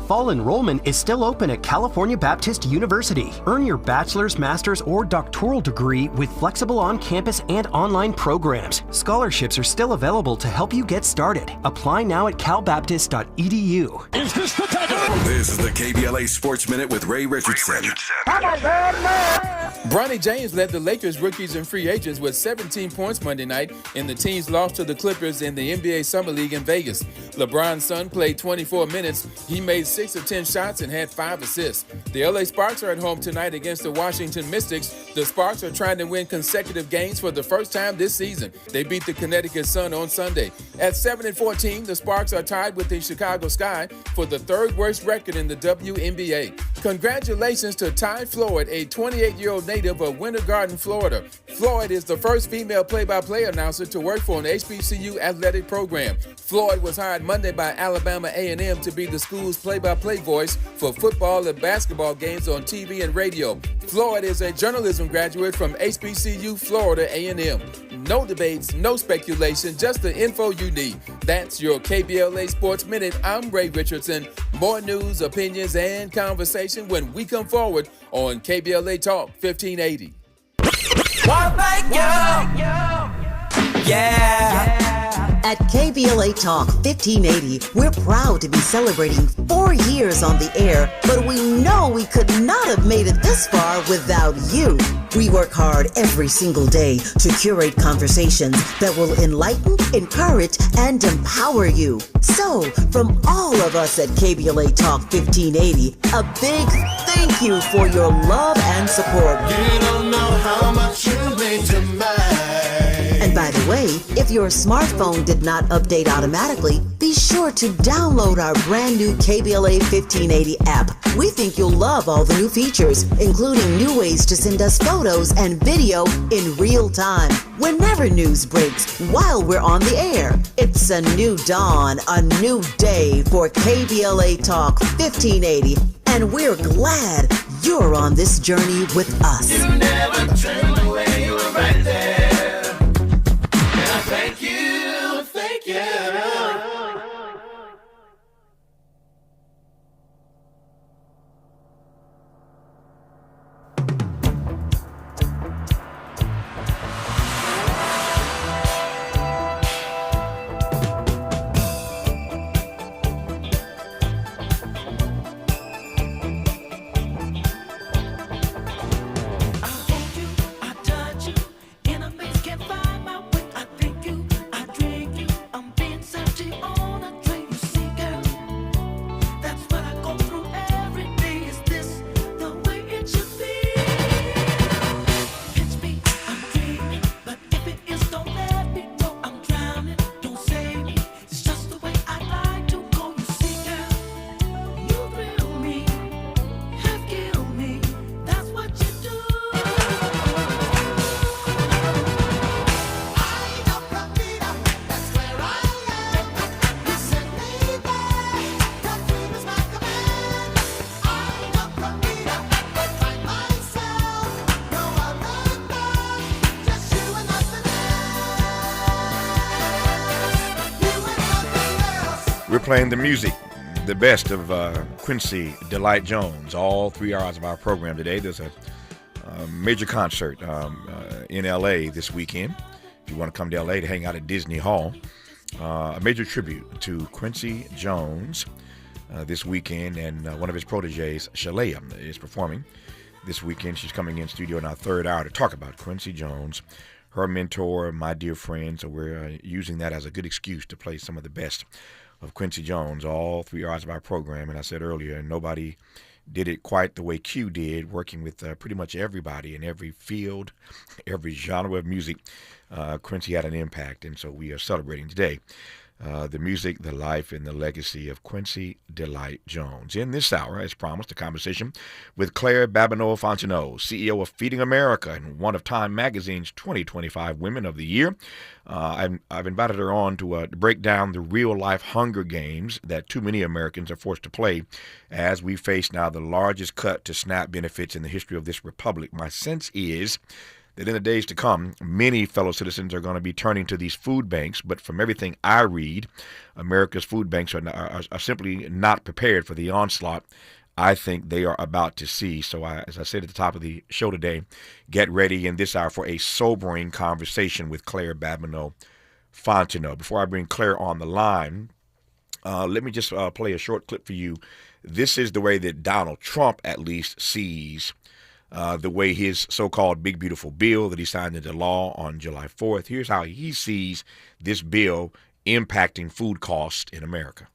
Fall enrollment is still open at California Baptist University. Earn your bachelor's, master's, or doctoral degree with flexible on-campus and online programs. Scholarships are still available to help you get started. Apply now at calbaptist.edu. Is this the title? This is the KBLA Sports Minute with Ray Richardson. Bronny James led the Lakers rookies and free agents with 17 points Monday night in the team's loss to the Clippers in the NBA Summer League in Vegas. LeBron's son played 24 minutes. He made 6 of 10 shots and had 5 assists. The LA Sparks are at home tonight against the Washington Mystics. The Sparks are trying to win consecutive games for the first time this season. They beat the Connecticut Sun on Sunday. At 7-14, the Sparks are tied with the Chicago Sky for the third worst record in the WNBA. Congratulations to Ty Floyd, a 28-year-old native of Winter Garden, Florida. Floyd is the first female play-by-play announcer to work for an HBCU athletic program. Floyd was hired Monday by Alabama A&M to be the school's play-by-play voice for football and basketball games on TV and radio. Floyd is a journalism graduate from HBCU Florida A&M. No debates, no speculation, just the info you need. That's your KBLA Sports Minute. I'm Ray Richardson. More news, opinions, and conversation when we come forward on KBLA Talk 1580. Well, thank you. Yeah. At KBLA Talk 1580, we're proud to be celebrating 4 years on the air, but we know we could not have made it this far without you. We work hard every single day to curate conversations that will enlighten, encourage, and empower you. So, from all of us at KBLA Talk 1580, a big thank you for your love and support. You don't know how much you mean to me. And by the way, if your smartphone did not update automatically, be sure to download our brand new KBLA 1580 app. We think you'll love all the new features, including new ways to send us photos and video in real time, whenever news breaks, while we're on the air. It's a new dawn, a new day for KBLA Talk 1580, and we're glad you're on this journey with us. You never turned away, you were right there. And I thank you, thank you. We're playing the music, the best of Quincy Delight Jones, all 3 hours of our program today. There's a major concert in L.A. this weekend. If you want to come to L.A. to hang out at Disney Hall, a major tribute to Quincy Jones this weekend, and one of his proteges, Shalea, is performing this weekend. She's coming in studio in our 3rd hour to talk about Quincy Jones, her mentor, my dear friend. So we're using that as a good excuse to play some of the best of Quincy Jones, all 3 hours of our program. And I said earlier, nobody did it quite the way Q did, working with pretty much everybody in every field, every genre of music. Quincy had an impact, and so we are celebrating today the music, the life, and the legacy of Quincy Delight Jones. In this hour, as promised, a conversation with Claire Babineaux-Fontenot, CEO of Feeding America and one of Time Magazine's 2025 Women of the Year. I've invited her on to break down the real-life hunger games that too many Americans are forced to play as we face now the largest cut to SNAP benefits in the history of this republic. My sense is that in the days to come, many fellow citizens are going to be turning to these food banks. But from everything I read, America's food banks are simply not prepared for the onslaught I think they are about to see. So as I said at the top of the show today, get ready in this hour for a sobering conversation with Claire Babineaux-Fontenot. Before I bring Claire on the line, let me just play a short clip for you. This is the way that Donald Trump at least sees the way his so-called big, beautiful bill that he signed into law on July 4th. Here's how he sees this bill impacting food costs in America.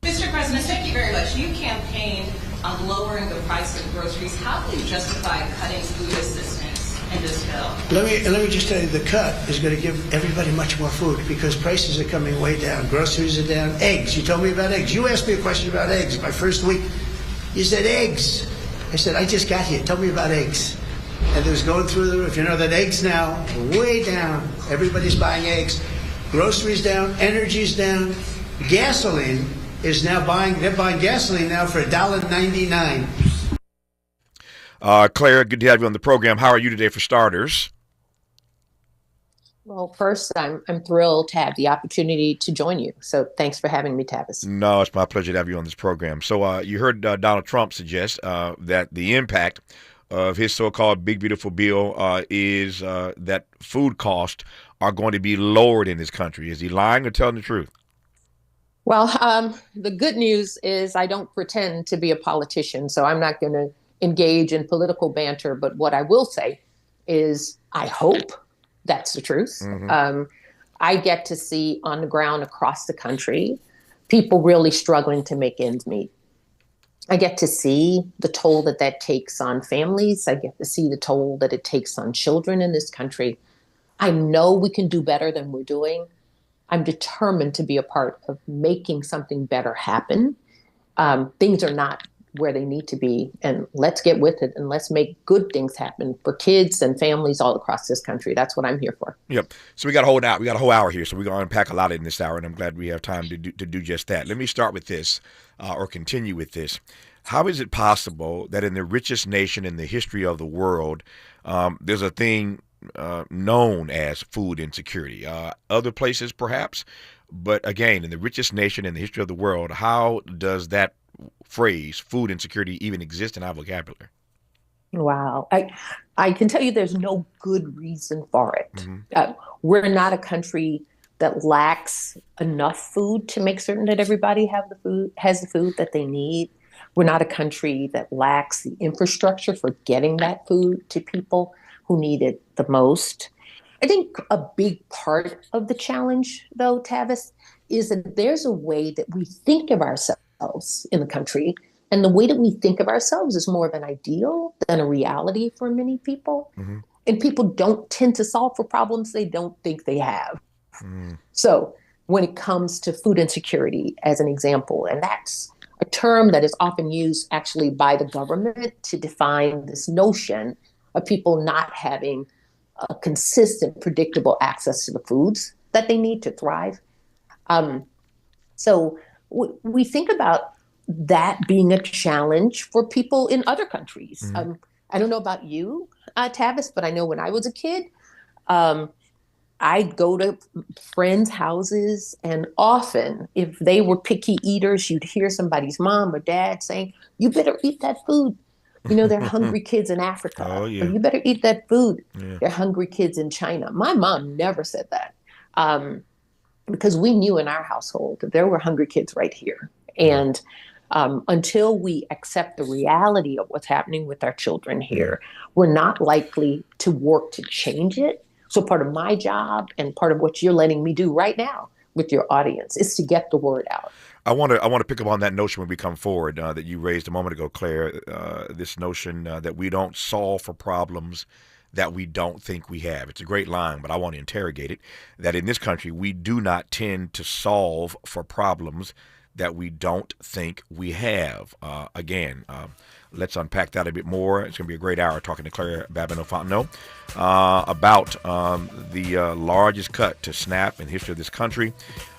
Mr. President, thank you very much. You campaigned on lowering the price of groceries. How do you justify cutting food assistance in this bill? Let me just tell you, the cut is going to give everybody much more food because prices are coming way down. Groceries are down. Eggs. You told me about eggs. You asked me a question about eggs my first week. You said eggs. I said, I just got here. Tell me about eggs. And it was going through the roof. You know that eggs now are way down. Everybody's buying eggs. Groceries down. Energy's down. Gasoline is now they're buying gasoline now for $1.99. Claire, good to have you on the program. How are you today for starters? Well, first, I'm thrilled to have the opportunity to join you. So thanks for having me, Tavis. No, it's my pleasure to have you on this program. So you heard Donald Trump suggest that the impact of his so-called big, beautiful bill is that food costs are going to be lowered in this country. Is he lying or telling the truth? Well, the good news is I don't pretend to be a politician, so I'm not going to engage in political banter. But what I will say is I hope that's the truth. Mm-hmm. I get to see on the ground across the country people really struggling to make ends meet. I get to see the toll that takes on families. I get to see the toll that it takes on children in this country. I know we can do better than we're doing. I'm determined to be a part of making something better happen. Things are not where they need to be, and let's get with it and let's make good things happen for kids and families all across this country. That's what I'm here for. Yep. So we got a whole hour here, so we're going to unpack a lot in this hour, and I'm glad we have time to do just that. Let me start with this, or continue with this. How is it possible that in the richest nation in the history of the world, there's a thing known as food insecurity? Other places, perhaps, but again, in the richest nation in the history of the world, how does that phrase, food insecurity, even exist in our vocabulary? Wow. I can tell you there's no good reason for it. Mm-hmm. We're not a country that lacks enough food to make certain that everybody has the food that they need. We're not a country that lacks the infrastructure for getting that food to people who need it the most. I think a big part of the challenge, though, Tavis, is that there's a way that we think of ourselves in the country, and the way that we think of ourselves is more of an ideal than a reality for many people. Mm-hmm. And people don't tend to solve for problems they don't think they have. Mm. So when it comes to food insecurity, as an example, and that's a term that is often used actually by the government to define this notion of people not having a consistent, predictable access to the foods that they need to thrive. So we think about that being a challenge for people in other countries. Mm-hmm. I don't know about you, Tavis, but I know when I was a kid, I'd go to friends' houses, and often, if they were picky eaters, you'd hear somebody's mom or dad saying, "You better eat that food. You know, there are hungry kids in Africa. Oh, yeah. Or you better eat that food. Yeah. There are hungry kids in China." My mom never said that because we knew in our household that there were hungry kids right here. And until we accept the reality of what's happening with our children here, we're not likely to work to change it. So part of my job and part of what you're letting me do right now with your audience is to get the word out. I want to pick up on that notion when we come forward that you raised a moment ago, Claire, this notion that we don't solve for problems that we don't think we have. It's a great line, but I want to interrogate it, that in this country, we do not tend to solve for problems that we don't think we have. Let's unpack that a bit more. It's going to be a great hour talking to Claire Babineaux-Fontenot about the largest cut to SNAP in the history of this country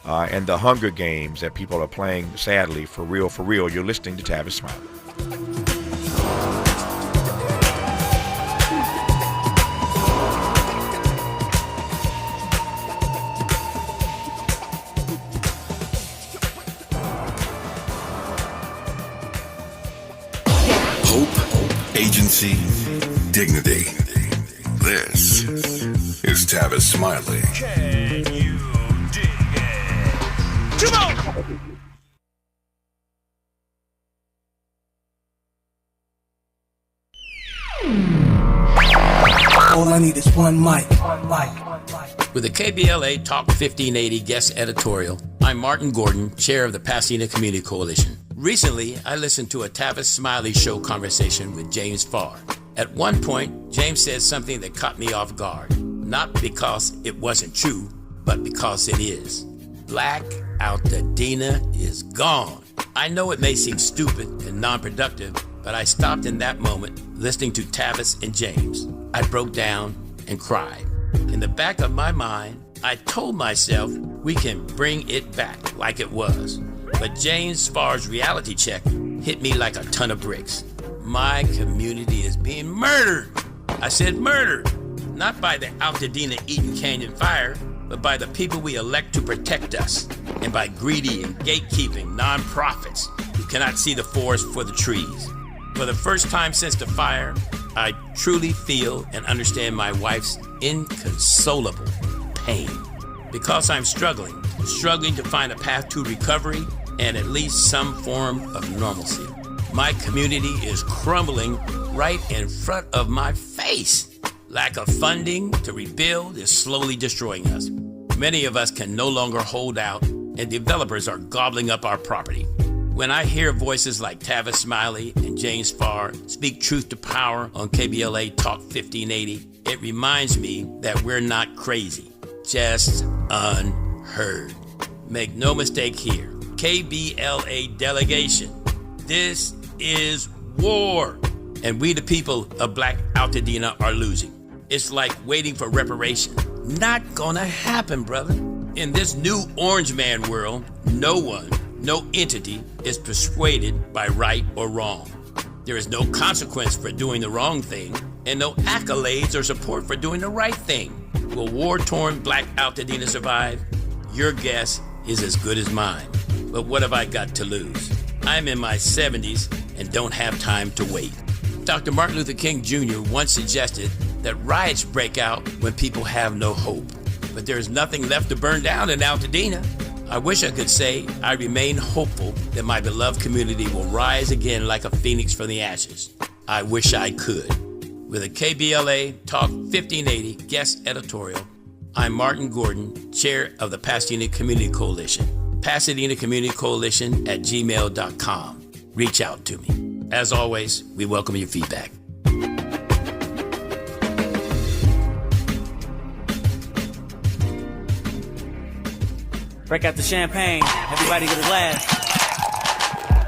and the Hunger Games that people are playing, sadly, for real, for real. You're listening to Tavis Smiley. Regency, dignity. This is Tavis Smiley. Can you dig it? Come on! All I need is one mic. With the KBLA Talk 1580 guest editorial, I'm Martin Gordon, chair of the Pasadena Community Coalition. Recently, I listened to a Tavis Smiley show conversation with James Farr. At one point, James said something that caught me off guard, not because it wasn't true, but because it is. Black Altadena is gone. I know it may seem stupid and non-productive, but I stopped in that moment listening to Tavis and James. I broke down and cried. In the back of my mind, I told myself we can bring it back like it was. But James Farr's reality check hit me like a ton of bricks. My community is being murdered. I said murdered, not by the Altadena Eaton Canyon fire, but by the people we elect to protect us, and by greedy and gatekeeping nonprofits who cannot see the forest for the trees. For the first time since the fire, I truly feel and understand my wife's inconsolable pain. Because I'm struggling to find a path to recovery and at least some form of normalcy. My community is crumbling right in front of my face. Lack of funding to rebuild is slowly destroying us. Many of us can no longer hold out, and developers are gobbling up our property. When I hear voices like Tavis Smiley and James Farr speak truth to power on KBLA Talk 1580, it reminds me that we're not crazy, just unheard. Make no mistake here, KBLA delegation, this is war, and we the people of Black Altadena are losing. It's like waiting for reparation. Not gonna happen, brother. In this new orange man world, no one, no entity is persuaded by right or wrong. There is no consequence for doing the wrong thing, and no accolades or support for doing the right thing. Will war-torn Black Altadena survive? Your guess is as good as mine. But what have I got to lose? I'm in my 70s and don't have time to wait. Dr. Martin Luther King Jr. once suggested that riots break out when people have no hope. But there is nothing left to burn down in Altadena. I wish I could say I remain hopeful that my beloved community will rise again like a phoenix from the ashes. I wish I could. With a KBLA Talk 1580 guest editorial, I'm Martin Gordon, chair of the Pasadena Community Coalition. Pasadena Community Coalition at gmail.com. Reach out to me. As always, we welcome your feedback. Break out the champagne. Everybody get a glass.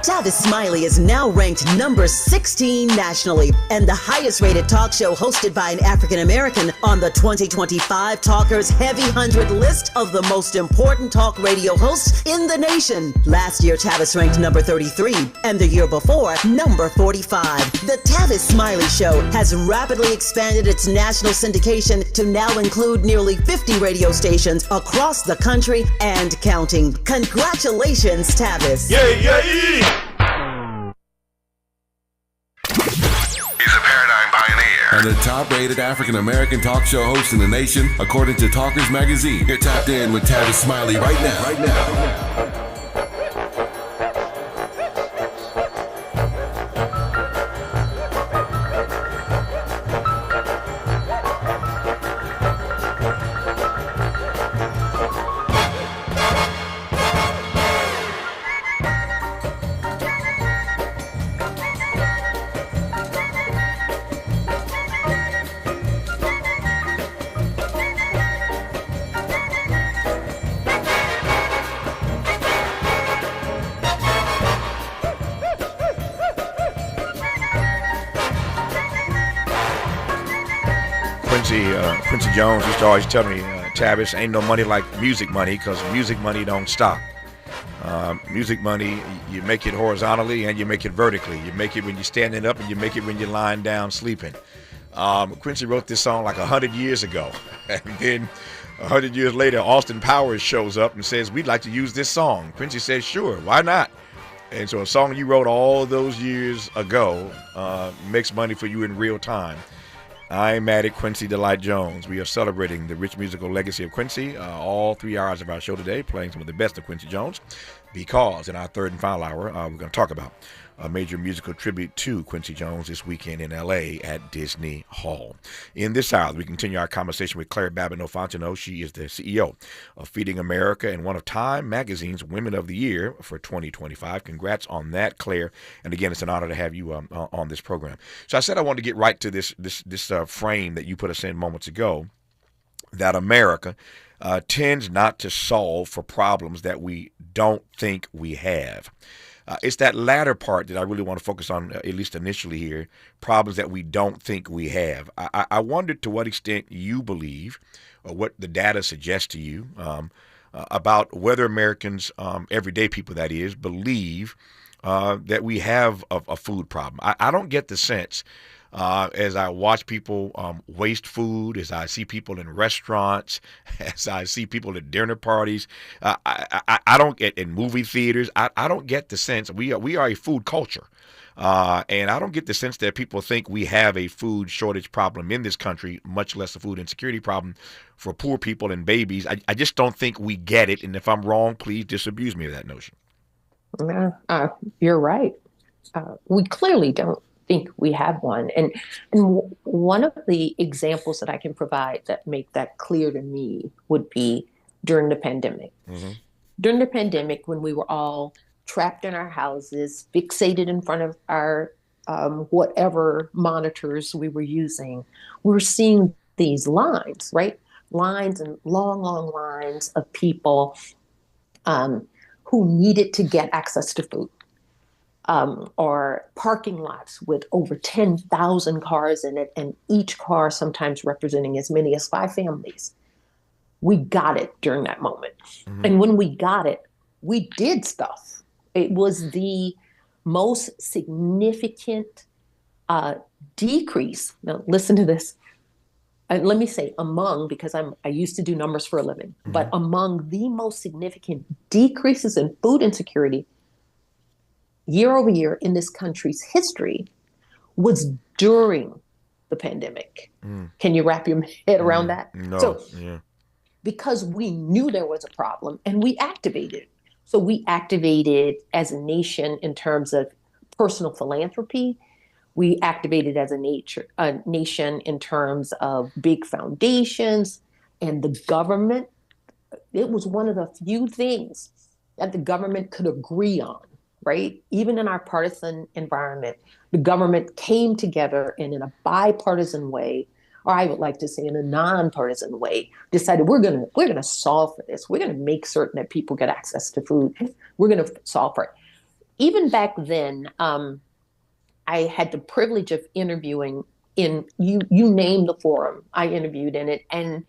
Tavis Smiley is now ranked number 16 nationally and the highest rated talk show hosted by an African American on the 2025 Talkers Heavy 100 list of the most important talk radio hosts in the nation. Last year, Tavis ranked number 33, and the year before, number 45. The Tavis Smiley Show has rapidly expanded its national syndication to now include nearly 50 radio stations across the country and counting. Congratulations, Tavis. Yeah, yeah. And the top-rated African-American talk show host in the nation, according to Talkers Magazine. You're tapped in with Tavis Smiley right now. Quincy Jones used to always tell me, Tavis, ain't no money like music money, because music money don't stop. Music money, you make it horizontally and you make it vertically. You make it when you're standing up and you make it when you're lying down sleeping. Quincy wrote this song like 100 years ago. And then 100 years later, Austin Powers shows up and says, we'd like to use this song. Quincy says, sure, why not? And so a song you wrote all those years ago makes money for you in real time. I'm mad at Quincy Delight Jones. We are celebrating the rich musical legacy of Quincy. All 3 hours of our show today, playing some of the best of Quincy Jones, because in our third and final hour, we're going to talk about a major musical tribute to Quincy Jones this weekend in L.A. at Disney Hall. In this hour, we continue our conversation with Claire Babineaux-Fontenot. She is the CEO of Feeding America and one of Time Magazine's Women of the Year for 2025. Congrats on that, Claire. And again, it's an honor to have you on this program. So I said I wanted to get right to this frame that you put us in moments ago, that America tends not to solve for problems that we don't think we have. It's that latter part that I really want to focus on, at least initially here, problems that we don't think we have. I wonder to what extent you believe, or what the data suggests to you, about whether Americans, everyday people that is, believe that we have a food problem. I don't get the sense, as I watch people waste food, as I see people in restaurants, as I see people at dinner parties, I don't get in movie theaters. I don't get the sense we are a food culture, and I don't get the sense that people think we have a food shortage problem in this country, much less a food insecurity problem for poor people and babies. I just don't think we get it. And if I'm wrong, please disabuse me of that notion. You're right. We clearly don't think we have one. And one of the examples that I can provide that make that clear to me would be during the pandemic. Mm-hmm. During the pandemic, when we were all trapped in our houses, fixated in front of our whatever monitors we were using, we were seeing these lines, right? Lines and long, long lines of people who needed to get access to food. Or parking lots with over 10,000 cars in it, and each car sometimes representing as many as 5 families. We got it during that moment. Mm-hmm. And when we got it, we did stuff. It was the most significant decrease. Now, listen to this. And let me say among, because I used to do numbers for a living, mm-hmm. but among the most significant decreases in food insecurity year over year in this country's history was during the pandemic. Can you wrap your head around that? No. So, because we knew there was a problem and we activated. So we activated as a nation in terms of personal philanthropy. We activated as a nation in terms of big foundations, and the government. It was one of the few things that the government could agree on. Right? Even in our partisan environment, the government came together and in a bipartisan way, or I would like to say in a nonpartisan way, decided we're gonna solve for this. We're gonna make certain that people get access to food. We're gonna solve for it. Even back then, I had the privilege of interviewing in you name the forum. I interviewed in it, and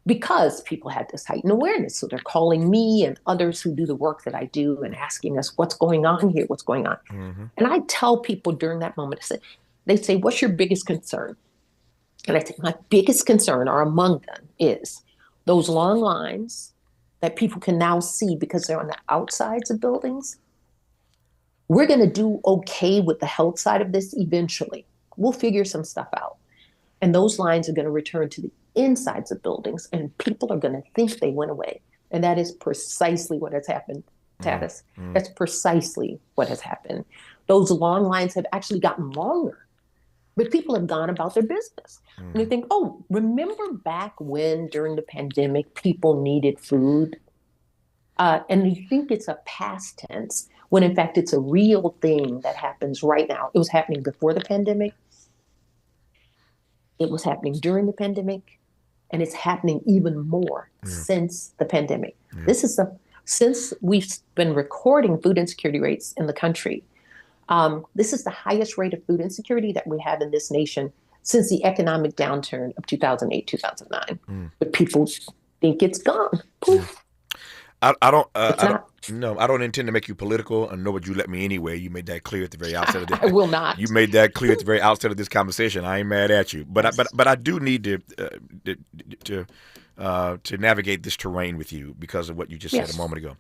because people had this heightened awareness. So they're calling me and others who do the work that I do and asking us, what's going on here? What's going on? Mm-hmm. And I tell people during that moment, they say, what's your biggest concern? And I say, my biggest concern, or among them, is those long lines that people can now see because they're on the outsides of buildings. We're going to do okay with the health side of this eventually. We'll figure some stuff out. And those lines are going to return to the insides of buildings, and people are going to think they went away. And that is precisely what has happened, Tavis. Mm-hmm. That's precisely what has happened. Those long lines have actually gotten longer, but people have gone about their business. Mm-hmm. And you think, oh, remember back when during the pandemic, people needed food? And you think it's a past tense, when in fact it's a real thing that happens right now. It was happening before the pandemic. It was happening during the pandemic, and it's happening even more since the pandemic. Since we've been recording food insecurity rates in the country, this is the highest rate of food insecurity that we have in this nation since the economic downturn of 2008, 2009. But people think it's gone. Poof. I don't intend to make you political, nor would you let me anyway. You made that clear at the very outset of this. I will not. You made that clear at the very outset of this conversation. I ain't mad at you, but I do need to navigate this terrain with you because of what you just said a moment ago.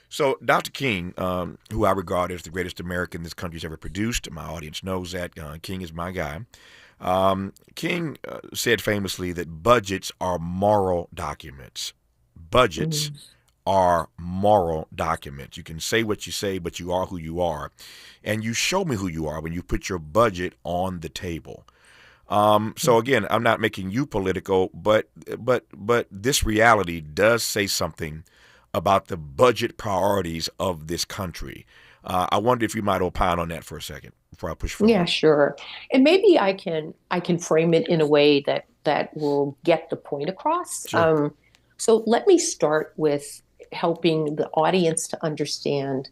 So, Dr. King, who I regard as the greatest American this country's ever produced, my audience knows that. King is my guy. King said famously that budgets are moral documents. Budgets are moral documents. You can say what you say, but you are who you are. And you show me who you are when you put your budget on the table. So again, I'm not making you political, but this reality does say something about the budget priorities of this country. I wonder if you might opine on that for a second before I push forward. Yeah, sure. And maybe I can frame it in a way that will get the point across. Sure. So let me start with helping the audience to understand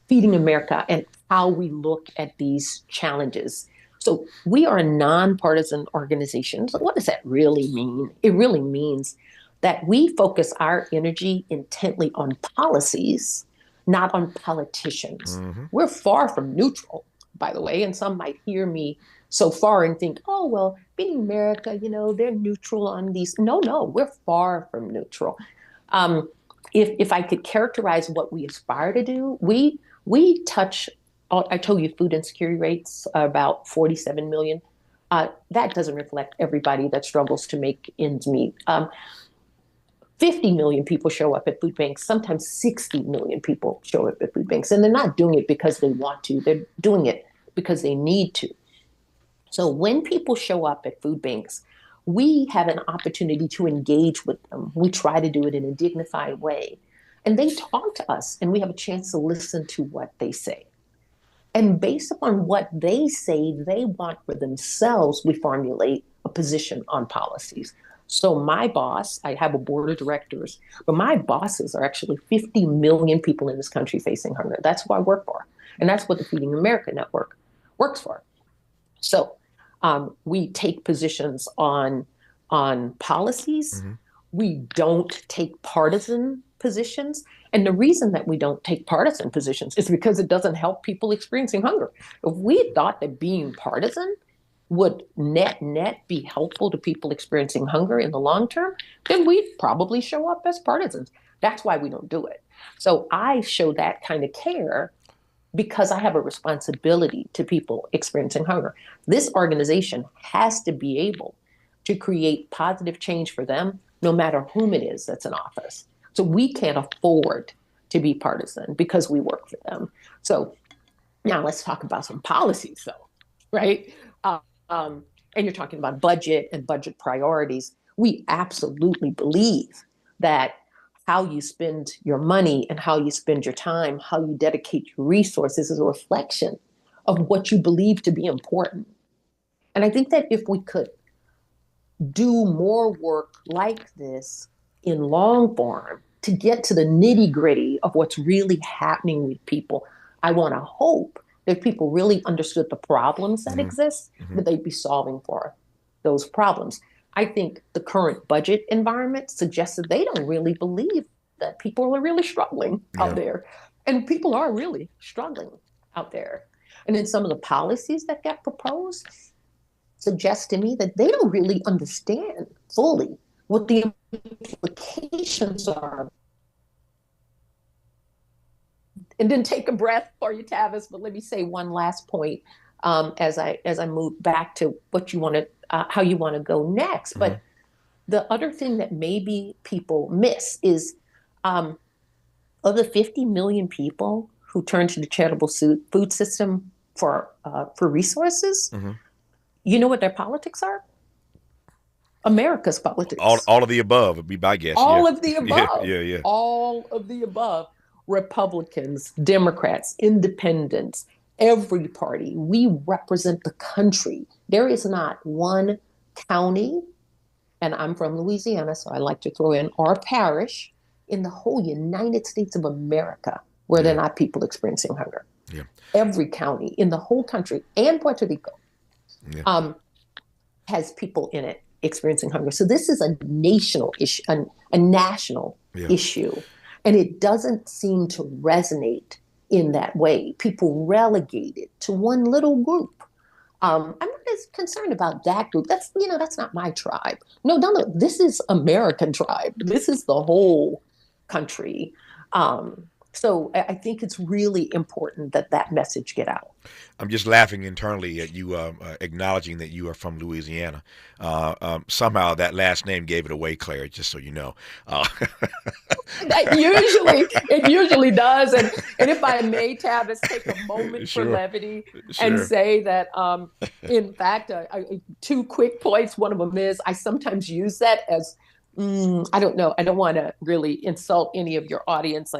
Feeding America and how we look at these challenges. So we are a nonpartisan organization. So what does that really mean? It really means that we focus our energy intently on policies, not on politicians. We're far from neutral, by the way, and some might hear me so far and think, oh, well, Feeding America, they're neutral on these. No, we're far from neutral. If I could characterize what we aspire to do, we touch, I told you food insecurity rates are about 47 million. That doesn't reflect everybody that struggles to make ends meet. 50 million people show up at food banks. Sometimes 60 million people show up at food banks. And they're not doing it because they want to. They're doing it because they need to. So when people show up at food banks, we have an opportunity to engage with them. We try to do it in a dignified way. And they talk to us, and we have a chance to listen to what they say. And based upon what they say they want for themselves, we formulate a position on policies. So my boss, I have a board of directors, but my bosses are actually 50 million people in this country facing hunger. That's who I work for. And that's what the Feeding America Network works for. So we take positions on policies. We don't take partisan positions. And the reason that we don't take partisan positions is because it doesn't help people experiencing hunger. If we thought that being partisan would net be helpful to people experiencing hunger in the long term, then we'd probably show up as partisans. That's why we don't do it. So I show that kind of care because I have a responsibility to people experiencing hunger. This organization has to be able to create positive change for them, no matter whom it is that's in office. So we can't afford to be partisan because we work for them. So now let's talk about some policies, though, right? And you're talking about budget and budget priorities. We absolutely believe that how you spend your money and how you spend your time, how you dedicate your resources is a reflection of what you believe to be important. And I think that if we could do more work like this in long form to get to the nitty gritty of what's really happening with people, I want to hope that people really understood the problems that exist, that they'd be solving for those problems. I think the current budget environment suggests that they don't really believe that people are really struggling out there. And people are really struggling out there. And then some of the policies that get proposed suggest to me that they don't really understand fully what the implications are. And then take a breath for you, Tavis. But let me say one last point as I move back to what you want to, how you want to go next. But the other thing that maybe people miss is of the 50 million people who turn to the charitable food system for resources, you know what their politics are? America's politics. All of the above would be my guess. All of the above. Yeah. All of the above. Republicans, Democrats, independents, every party. We represent the country. There is not one county, and I'm from Louisiana, so I like to throw in our parish, in the whole United States of America where there are not people experiencing hunger. Yeah. Every county in the whole country and Puerto Rico has people in it experiencing hunger. So this is a national issue, a national issue. And it doesn't seem to resonate in that way. People relegate it to one little group. I'm not as concerned about that group. That's not my tribe. No. This is American tribe. This is the whole country. So I think it's really important that message get out. I'm just laughing internally at you acknowledging that you are from Louisiana. Somehow that last name gave it away, Claire, just so you know. It usually does. And if I may, Tavis, take a moment for levity and say that, in fact, 2 quick points. One of them is I sometimes use that as, I don't know. I don't want to really insult any of your audience.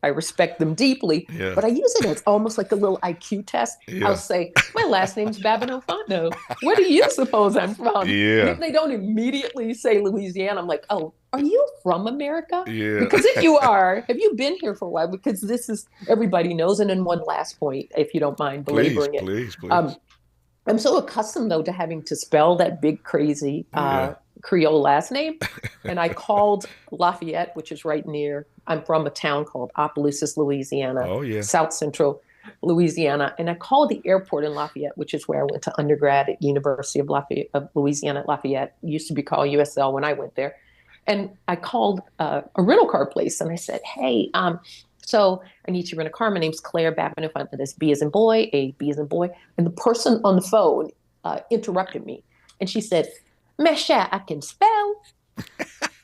I respect them deeply, but I use it as almost like a little IQ test. I'll say, my last name's Babineaux-Fontenot. Where do you suppose I'm from? And if they don't immediately say Louisiana, I'm like, oh, are you from America? Because if you are, have you been here for a while? Because this is, everybody knows. And then one last point, if you don't mind belaboring it. Please. I'm so accustomed, though, to having to spell that big, crazy Creole last name. And I called Lafayette, which is right near, I'm from a town called Opelousas, Louisiana, South Central Louisiana. And I called the airport in Lafayette, which is where I went to undergrad at University of Louisiana at Lafayette. It used to be called USL when I went there. And I called a rental car place and I said, hey, so I need to rent a car. My name's Claire Babineaux-Fontenot. That's B as in boy, A, B as in boy. And the person on the phone interrupted me. And she said, Mesha, I can spell.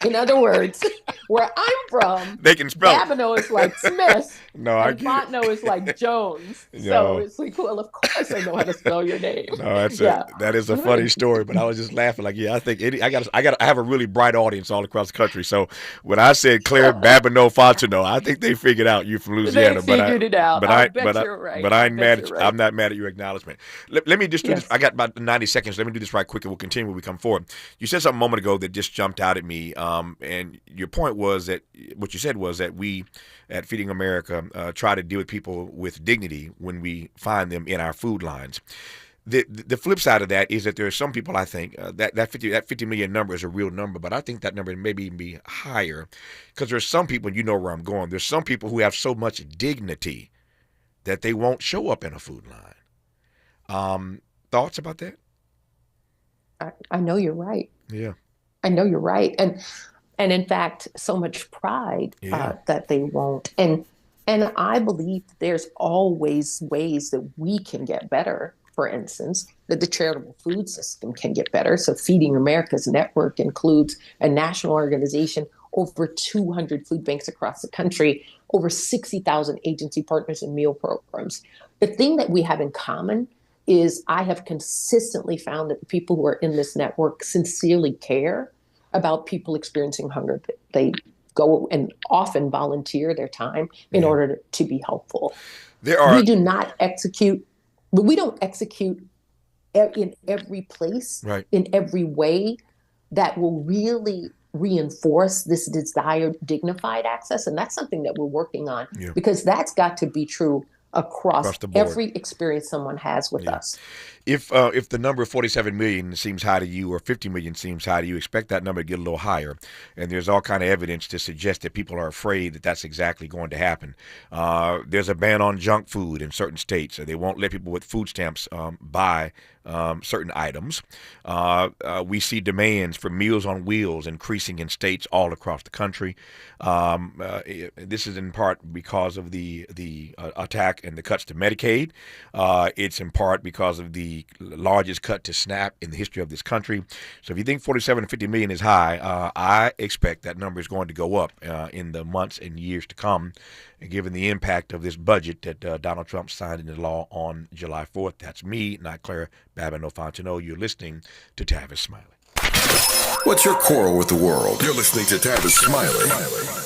In other words, where I'm from, they can spell. Babineaux is like Smith. And Fontenot is like Jones. So it's like, well, of course I know how to spell your name. No, that is a funny story. But I was just laughing, like, I think I have a really bright audience all across the country. So when I said Claire Babineaux-Fontenot, I think they figured out you're from Louisiana. They figured it out. You're right. But I ain't mad at you. I'm not mad at your acknowledgement. Let me just do this. I got about 90 seconds. Let me do this right quick, and we'll continue when we come forward. You said something a moment ago that just jumped out at me. And your point was that what you said was that we at Feeding America try to deal with people with dignity when we find them in our food lines. The flip side of that is that there are some people, I think, that 50 million number is a real number, but I think that number may even be higher because there's some people, and you know where I'm going, there's some people who have so much dignity that they won't show up in a food line. Thoughts about that? I know you're right. Yeah. I know you're right. And in fact, so much pride that they won't. And I believe there's always ways that we can get better. For instance, that the charitable food system can get better. So Feeding America's network includes a national organization, over 200 food banks across the country, over 60,000 agency partners and meal programs. The thing that we have in common is I have consistently found that the people who are in this network sincerely care about people experiencing hunger. They go and often volunteer their time in order to be helpful. We do not execute, but we don't execute in every place, in every way that will really reinforce this desired dignified access. And that's something that we're working on because that's got to be true across every experience someone has with us. If the number of 47 million seems high to you or 50 million seems high to you, expect that number to get a little higher. And there's all kind of evidence to suggest that people are afraid that that's exactly going to happen. There's a ban on junk food in certain states. They won't let people with food stamps buy certain items. We see demands for Meals on Wheels increasing in states all across the country. This is in part because of the attack and the cuts to Medicaid. It's in part because of the largest cut to SNAP in the history of this country. So if you think 47 to 50 million is high, I expect that number is going to go up in the months and years to come, given the impact of this budget that Donald Trump signed into law on July 4th. That's me, not Claire Babineaux-Fontenot. You're listening to Tavis Smiley. What's your quarrel with the world? You're listening to Tavis Smiley.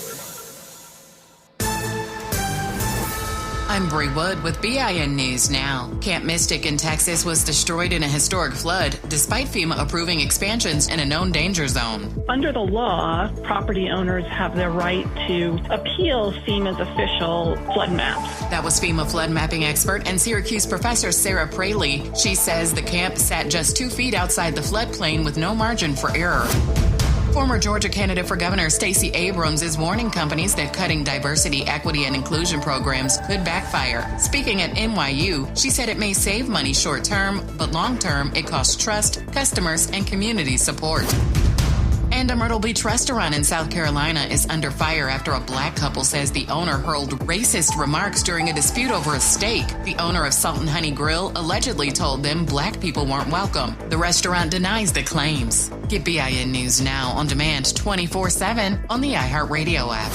I'm Bree Wood with BIN News Now. Camp Mystic in Texas was destroyed in a historic flood, despite FEMA approving expansions in a known danger zone. Under the law, property owners have the right to appeal FEMA's official flood maps. That was FEMA flood mapping expert and Syracuse professor Sarah Praley. She says the camp sat just 2 feet outside the floodplain with no margin for error. Former Georgia candidate for governor Stacey Abrams is warning companies that cutting diversity, equity, and inclusion programs could backfire. Speaking at NYU, she said it may save money short term, but long term it costs trust, customers, and community support. And a Myrtle Beach restaurant in South Carolina is under fire after a black couple says the owner hurled racist remarks during a dispute over a steak. The owner of Salt and Honey Grill allegedly told them black people weren't welcome. The restaurant denies the claims. Get BIN News Now on demand 24/7 on the iHeartRadio app.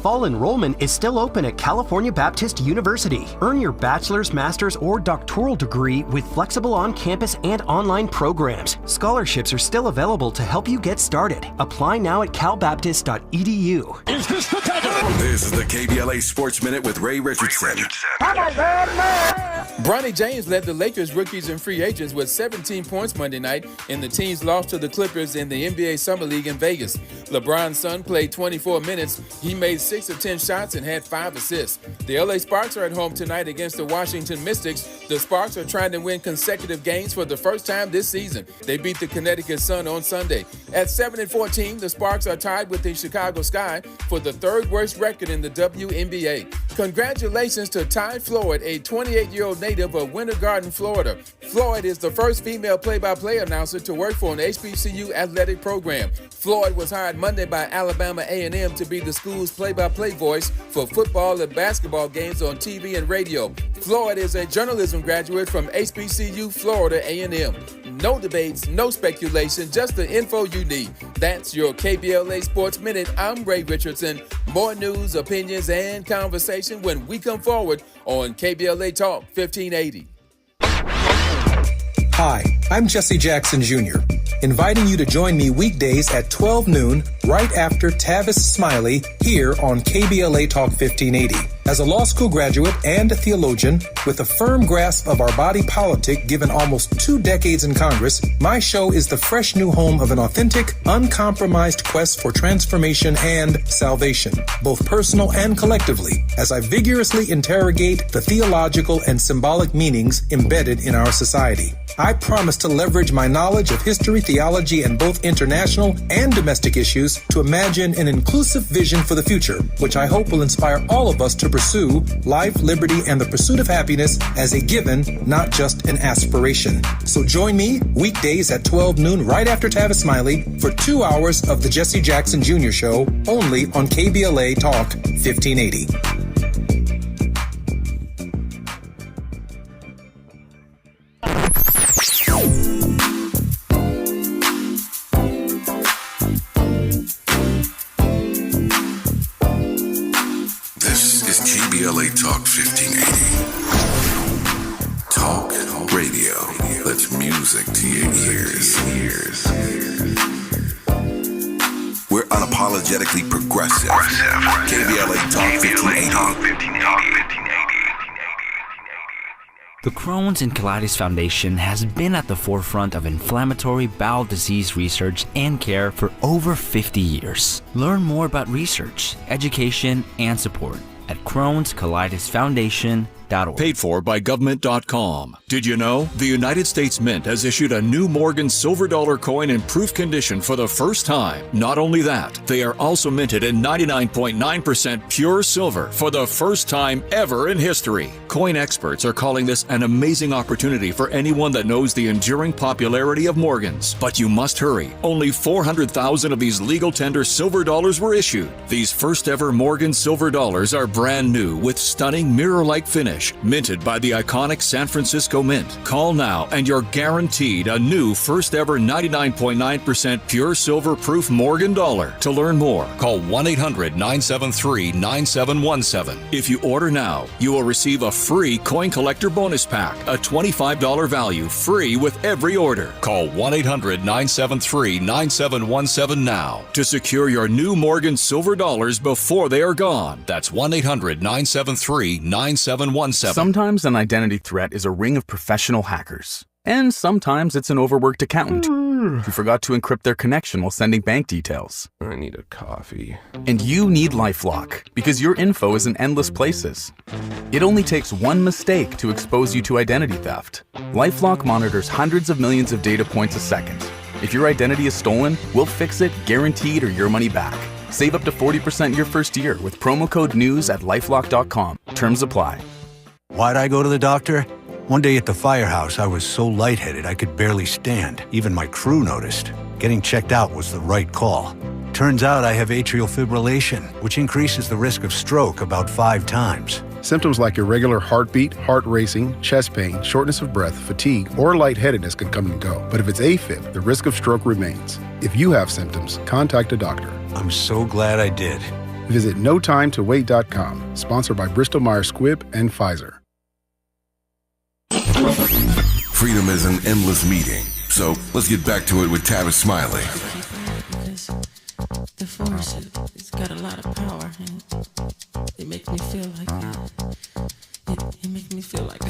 Fall enrollment is still open at California Baptist University. Earn your bachelor's, master's, or doctoral degree with flexible on-campus and online programs. Scholarships are still available to help you get started. Apply now at calbaptist.edu. This is the KBLA Sports Minute with Ray Richardson. Bronny James led the Lakers rookies and free agents with 17 points Monday night in the team's loss to the Clippers in the NBA Summer League in Vegas. LeBron's son played 24 minutes. He made 6 of 10 shots and had 5 assists. The LA Sparks are at home tonight against the Washington Mystics. The Sparks are trying to win consecutive games for the first time this season. They beat the Connecticut Sun on Sunday. At 7-14, the Sparks are tied with the Chicago Sky for the third worst record in the WNBA. Congratulations to Ty Floyd, a 28-year-old native of Winter Garden, Florida. Floyd is the first female play-by-play announcer to work for an HBCU athletic program. Floyd was hired Monday by Alabama A&M to be the school's play-by-play voice for football and basketball games on TV and radio. Floyd is a journalism graduate from HBCU Florida A&M. No debates, no speculation, just the info you need. That's your KBLA Sports Minute. I'm Ray Richardson. More news, opinions, and conversation when we come forward on KBLA Talk 1580. Hi, I'm Jesse Jackson Jr., inviting you to join me weekdays at 12 noon right after Tavis Smiley here on KBLA Talk 1580. As a law school graduate and a theologian with a firm grasp of our body politic given almost 2 decades in Congress, my show is the fresh new home of an authentic, uncompromised quest for transformation and salvation, both personal and collectively, as I vigorously interrogate the theological and symbolic meanings embedded in our society. I promise to leverage my knowledge of history, theology, and both international and domestic issues to imagine an inclusive vision for the future, which I hope will inspire all of us to pursue life, liberty, and the pursuit of happiness as a given, not just an aspiration. So join me weekdays at 12 noon right after Tavis Smiley for 2 hours of the Jesse Jackson Jr. Show only on KBLA Talk 1580. KBLA Talk 1580. Talk radio. That's music to your ears. We're unapologetically progressive. KBLA Talk 1580. The Crohn's and Colitis Foundation has been at the forefront of inflammatory bowel disease research and care for over 50 years. Learn more about research, education, and support at Crohn'sColitisFoundation.org. Paid for by government.com. Did you know the United States Mint has issued a new Morgan silver dollar coin in proof condition for the first time? Not only that, they are also minted in 99.9% pure silver for the first time ever in history. Coin experts are calling this an amazing opportunity for anyone that knows the enduring popularity of Morgans. But you must hurry. Only 400,000 of these legal tender silver dollars were issued. These first ever Morgan silver dollars are brand new with stunning mirror-like finish, minted by the iconic San Francisco Mint. Call now and you're guaranteed a new first ever 99.9% pure silver proof Morgan dollar. To learn more, call 1-800-973-9717. If you order now, you will receive a free coin collector bonus pack, a $25 value, free with every order. Call 1-800-973-9717 now to secure your new Morgan silver dollars before they are gone. That's 1-800-973-9717. Sometimes an identity threat is a ring of professional hackers. And sometimes it's an overworked accountant who forgot to encrypt their connection while sending bank details. I need a coffee. And you need LifeLock, because your info is in endless places. It only takes one mistake to expose you to identity theft. LifeLock monitors hundreds of millions of data points a second. If your identity is stolen, we'll fix it, guaranteed, or your money back. Save up to 40% your first year with promo code NEWS at LifeLock.com. Terms apply. Why'd I go to the doctor? One day at the firehouse, I was so lightheaded I could barely stand. Even my crew noticed. Getting checked out was the right call. Turns out I have atrial fibrillation, which increases the risk of stroke about 5 times. Symptoms like irregular heartbeat, heart racing, chest pain, shortness of breath, fatigue, or lightheadedness can come and go. But if it's AFib, the risk of stroke remains. If you have symptoms, contact a doctor. I'm so glad I did. Visit notimetowait.com, sponsored by Bristol-Myers Squibb and Pfizer. Freedom is an endless meeting. So let's get back to it with Tavis Smiley. The force, it's got a lot of power, and it makes me feel like it makes me feel like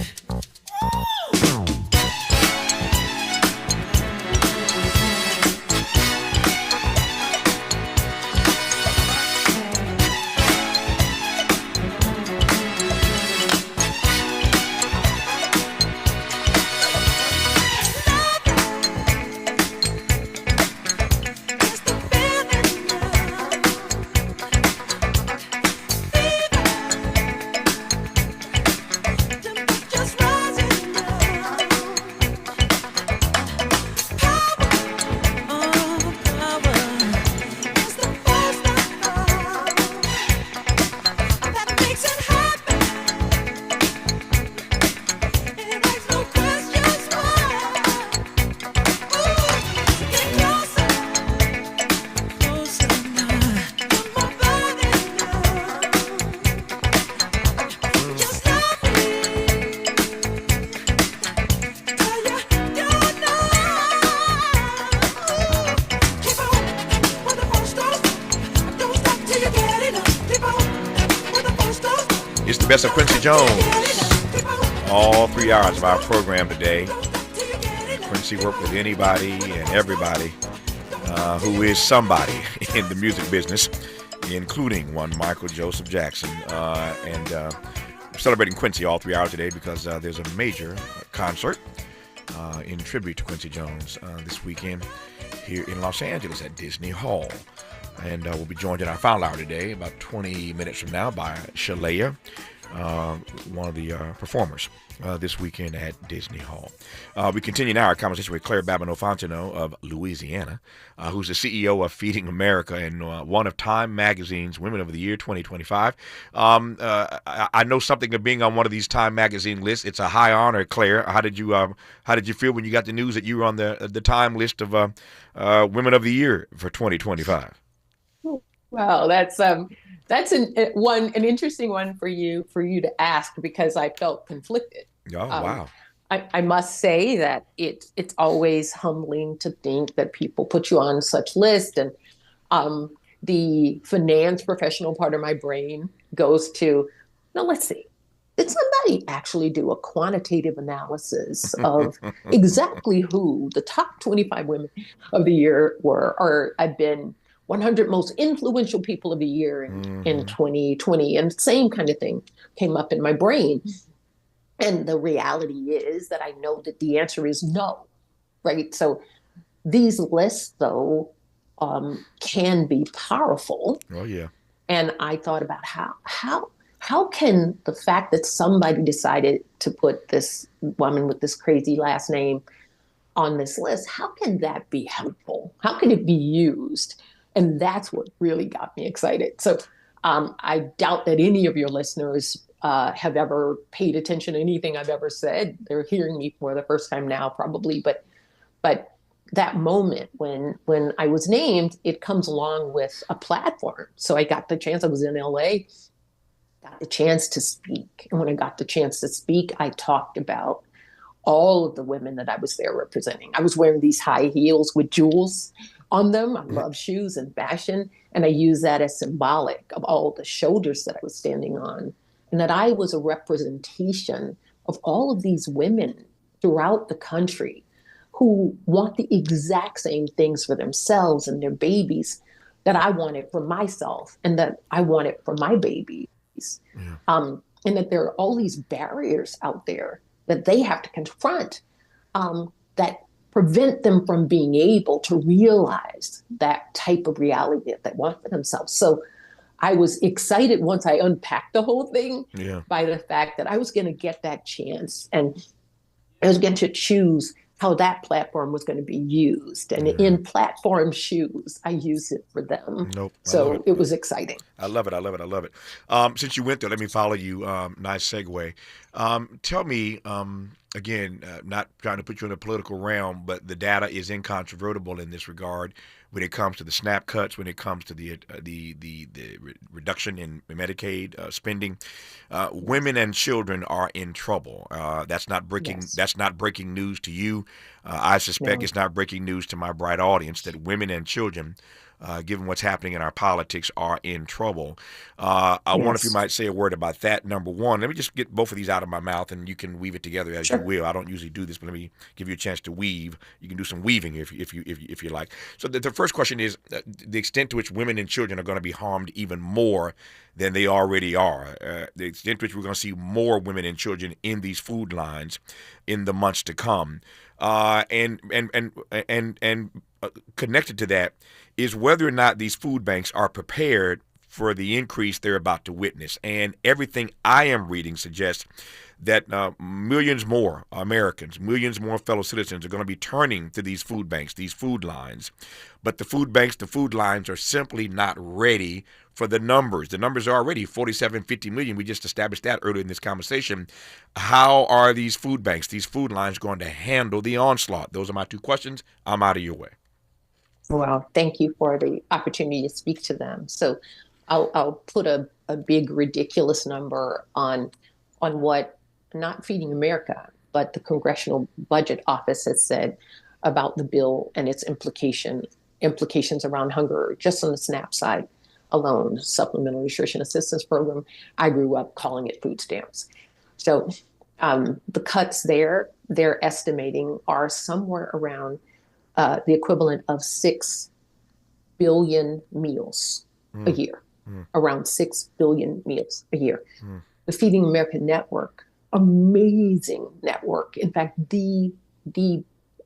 It's the best of Quincy Jones. All 3 hours of our program today. Quincy worked with anybody and everybody who is somebody in the music business, including one Michael Joseph Jackson. And we're celebrating Quincy all 3 hours today because there's a major concert in tribute to Quincy Jones this weekend here in Los Angeles at Disney Hall. And we'll be joined in our final hour today, about 20 minutes from now, by Shalaya, one of the performers this weekend at Disney Hall. We continue now our conversation with Claire Babineaux-Fontenot of Louisiana, who's the CEO of Feeding America and one of Time Magazine's Women of the Year 2025. I know something of being on one of these Time Magazine lists. It's a high honor, Claire. How did you feel when you got the news that you were on the Time list of Women of the Year for 2025? Wow, that's an interesting one for you to ask, because I felt conflicted. Oh, wow. I must say that it's always humbling to think that people put you on such list, and the finance professional part of my brain goes to, no, let's see. Did somebody actually do a quantitative analysis of exactly who the top 25 women of the year were, or I've been 100 most influential people of the year in 2020, and same kind of thing came up in my brain. And the reality is that I know that the answer is no, right? So these lists, though, can be powerful. Oh, yeah. And I thought about how can the fact that somebody decided to put this woman with this crazy last name on this list, how can that be helpful? How can it be used? And that's what really got me excited. So I doubt that any of your listeners have ever paid attention to anything I've ever said. They're hearing me for the first time now, probably. But that moment when I was named, it comes along with a platform. So I got the chance. I was in LA, got the chance to speak. And when I got the chance to speak, I talked about all of the women that I was there representing. I was wearing these high heels with jewels on them. I love shoes and fashion. And I use that as symbolic of all the shoulders that I was standing on. And that I was a representation of all of these women throughout the country who want the exact same things for themselves and their babies that I wanted for myself and that I wanted for my babies. Yeah. And that there are all these barriers out there that they have to confront that prevent them from being able to realize that type of reality that they want for themselves. So I was excited once I unpacked the whole thing by the fact that I was going to get that chance, and I was going to choose how that platform was going to be used. And in platform shoes, I use it for them. Nope. So it was exciting. I love it. I love it. I love it. Since you went there, let me follow you. Nice segue. Tell me, again, not trying to put you in a political realm, but the data is incontrovertible in this regard when it comes to the SNAP cuts, when it comes to the reduction in Medicaid spending. Women and children are in trouble. That's not breaking. Yes. That's not breaking news to you. I suspect it's not breaking news to my bright audience that women and children, given what's happening in our politics, are in trouble. I wonder if you might say a word about that. Number one, let me just get both of these out of my mouth, and you can weave it together as you will. I don't usually do this, but let me give you a chance to weave. You can do some weaving if you like. So the first question is the extent to which women and children are going to be harmed even more than they already are. The extent to which we're going to see more women and children in these food lines in the months to come. And connected to that is whether or not these food banks are prepared for the increase they're about to witness. And everything I am reading suggests that millions more Americans, millions more fellow citizens are going to be turning to these food banks, these food lines. But the food banks, the food lines are simply not ready for the numbers. The numbers are already 47, 50 million. We just established that earlier in this conversation. How are these food banks, these food lines going to handle the onslaught? Those are my two questions. I'm out of your way. Well, thank you for the opportunity to speak to them. So I'll put a big ridiculous number on what not Feeding America, but the Congressional Budget Office has said about the bill and its implications around hunger, just on the SNAP side alone, Supplemental Nutrition Assistance Program. I grew up calling it food stamps. So the cuts there, they're estimating, are somewhere around the equivalent of 6 billion meals a year, around 6 billion meals a year. The Feeding America Network, amazing network. In fact,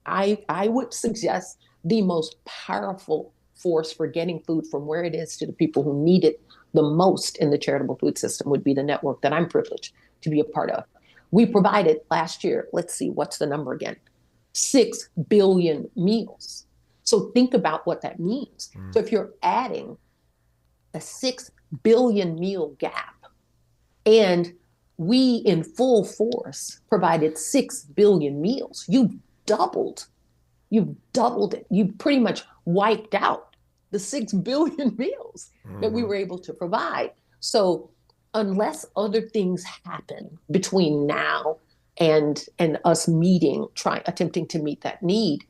I would suggest the most powerful force for getting food from where it is to the people who need it the most in the charitable food system would be the network that I'm privileged to be a part of. We provided last year, let's see, what's the number again? 6 billion meals. So think about what that means. So if you're adding a 6 billion meal gap, and we in full force provided 6 billion meals, you've doubled it. You pretty much wiped out the 6 billion meals that we were able to provide. So unless other things happen between now and us attempting to meet that need,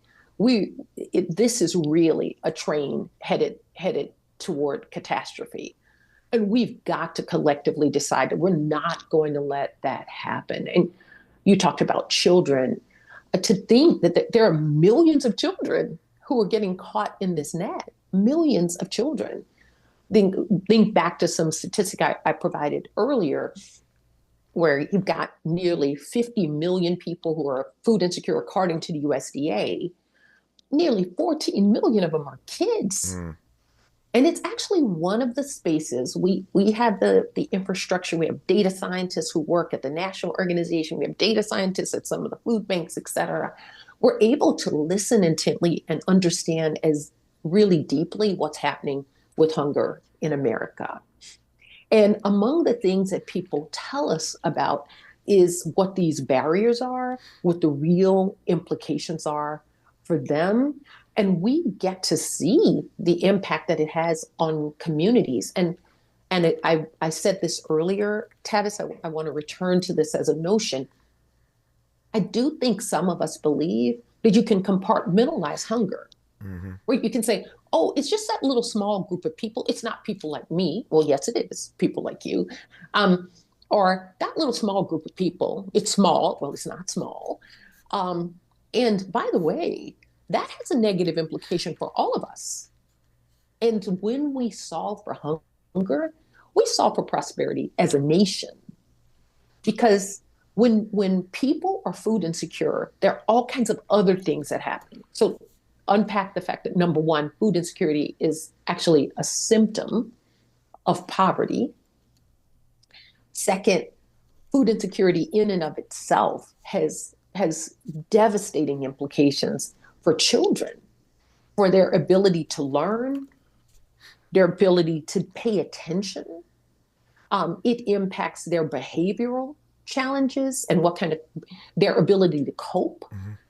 this is really a train headed toward catastrophe. And we've got to collectively decide that we're not going to let that happen. And you talked about children. To think that there are millions of children who are getting caught in this net, millions of children. Think back to some statistic I provided earlier, where you've got nearly 50 million people who are food insecure, according to the USDA. Nearly 14 million of them are kids. And it's actually one of the spaces we have the infrastructure. We have data scientists who work at the national organization. We have data scientists at some of the food banks, et cetera. We're able to listen intently and understand as really deeply what's happening with hunger in America. And among the things that people tell us about is what these barriers are, what the real implications are for them. And we get to see the impact that it has on communities. And I said this earlier, Tavis, I want to return to this as a notion. I do think some of us believe that you can compartmentalize hunger. Where you can say, oh, it's just that little small group of people. It's not people like me. Well, yes, it is people like you. Or that little small group of people, it's small. Well, it's not small. And by the way, that has a negative implication for all of us. And when we solve for hunger, we solve for prosperity as a nation. Because when people are food insecure, there are all kinds of other things that happen. So unpack the fact that, number one, food insecurity is actually a symptom of poverty. Second, food insecurity in and of itself has has devastating implications for children, for their ability to learn, their ability to pay attention. It impacts their behavioral challenges and their ability to cope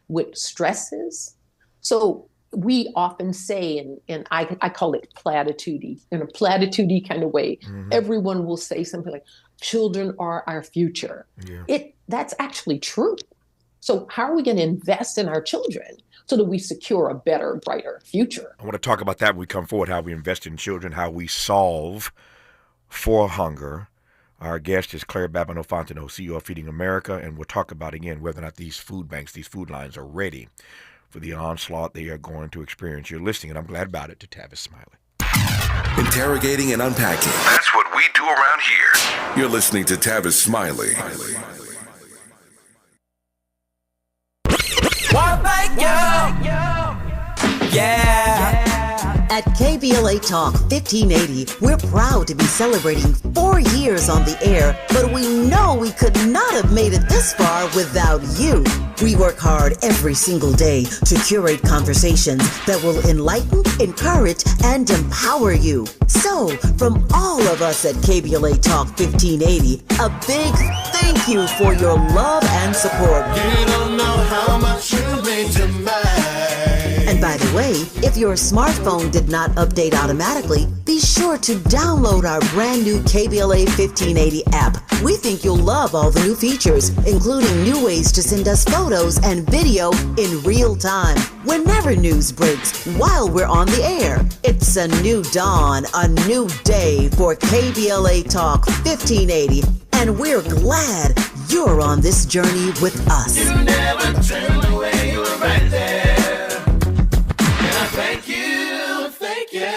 with stresses. So we often say, and I call it platitude in a platitude kind of way, everyone will say something like, children are our future. Yeah. That's actually true. So how are we going to invest in our children so that we secure a better, brighter future? I want to talk about that when we come forward, how we invest in children, how we solve for hunger. Our guest is Claire Babineaux-Fontenot, CEO of Feeding America, and we'll talk about, again, whether or not these food banks, these food lines are ready for the onslaught they are going to experience. You're listening, and I'm glad about it, to Tavis Smiley. Interrogating and unpacking. That's what we do around here. You're listening to Tavis Smiley. At KBLA Talk 1580, we're proud to be celebrating 4 years on the air, but we know we could not have made it this far without you. We work hard every single day to curate conversations that will enlighten, encourage, and empower you. So, from all of us at KBLA Talk 1580, a big thank you for your love and support. You don't know how much you mean to me. And by the way, if your smartphone did not update automatically, be sure to download our brand new KBLA 1580 app. We think you'll love all the new features, including new ways to send us photos and video in real time, whenever news breaks, while we're on the air. It's a new dawn, a new day for KBLA Talk 1580, and we're glad you're on this journey with us. You never turned away, you were right there. Thank you, thank you.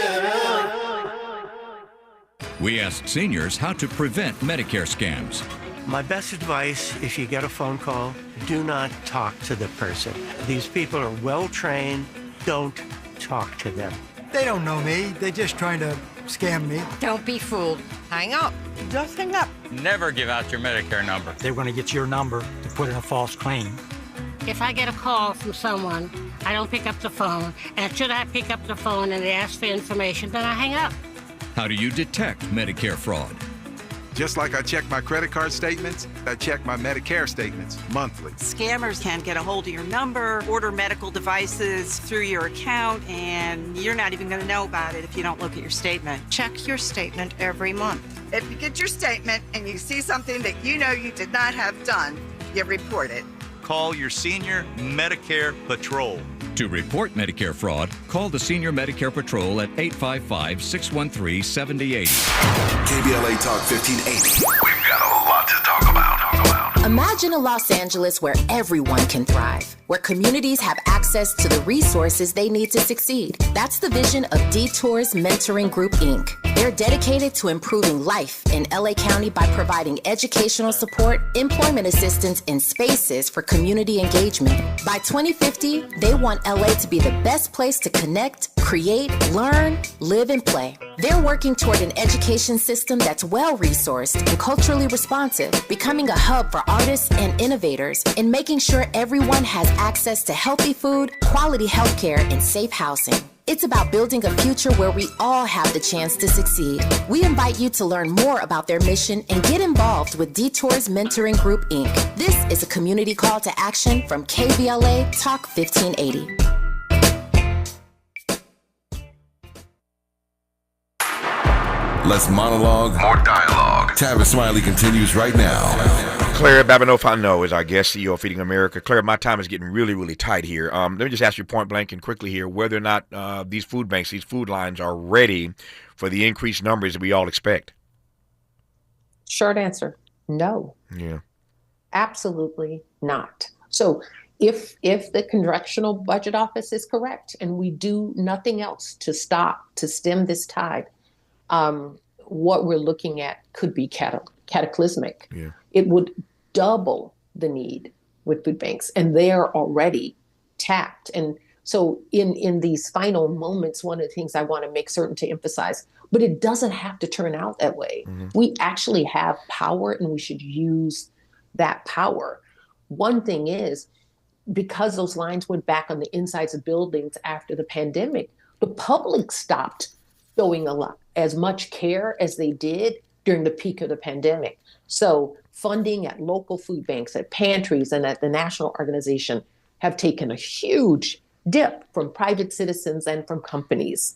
We asked seniors how to prevent Medicare scams. My best advice, if you get a phone call, do not talk to the person. These people are well trained. Don't talk to them. They don't know me. They're just trying to scam me. Don't be fooled. Hang up. Just hang up. Never give out your Medicare number. They want to get your number to put in a false claim. If I get a call from someone, I don't pick up the phone. And should I pick up the phone and they ask for information, then I hang up. How do you detect Medicare fraud? Just like I check my credit card statements, I check my Medicare statements monthly. Scammers can get a hold of your number, order medical devices through your account, and you're not even going to know about it if you don't look at your statement. Check your statement every month. If you get your statement and you see something that you know you did not have done, you report it. Call your Senior Medicare Patrol. To report Medicare fraud, call the Senior Medicare Patrol at 855-613-7080. KBLA Talk 1580. We've got a lot to talk about. Imagine a Los Angeles where everyone can thrive, where communities have access to the resources they need to succeed. That's the vision of Detours Mentoring Group, Inc. They're dedicated to improving life in LA County by providing educational support, employment assistance, and spaces for community engagement. By 2050, they want LA to be the best place to connect, create, learn, live, and play. They're working toward an education system that's well-resourced and culturally responsive, becoming a hub for artists and innovators, and making sure everyone has access to healthy food, quality healthcare, and safe housing. It's about building a future where we all have the chance to succeed. We invite you to learn more about their mission and get involved with Detours Mentoring Group, Inc. This is a community call to action from KBLA Talk 1580. Less monologue, more dialogue. Tavis Smiley continues right now. Claire Babineaux-Fontenot is our guest, CEO of Feeding America. Claire, my time is getting really, really tight here. Let me just ask you point blank and quickly here whether or not these food banks, these food lines are ready for the increased numbers that we all expect. Short answer, no. Yeah. Absolutely not. So if the Congressional Budget Office is correct and we do nothing else to stem this tide, what we're looking at could be cataclysmic. Yeah. It would double the need with food banks, and they are already tapped. And so in these final moments, one of the things I want to make certain to emphasize, but it doesn't have to turn out that way. Mm-hmm. We actually have power, and we should use that power. one thing is, because those lines went back on the insides of buildings after the pandemic, the public stopped showing as much care as they did during the peak of the pandemic. So funding at local food banks, at pantries, and at the national organization have taken a huge dip from private citizens and from companies.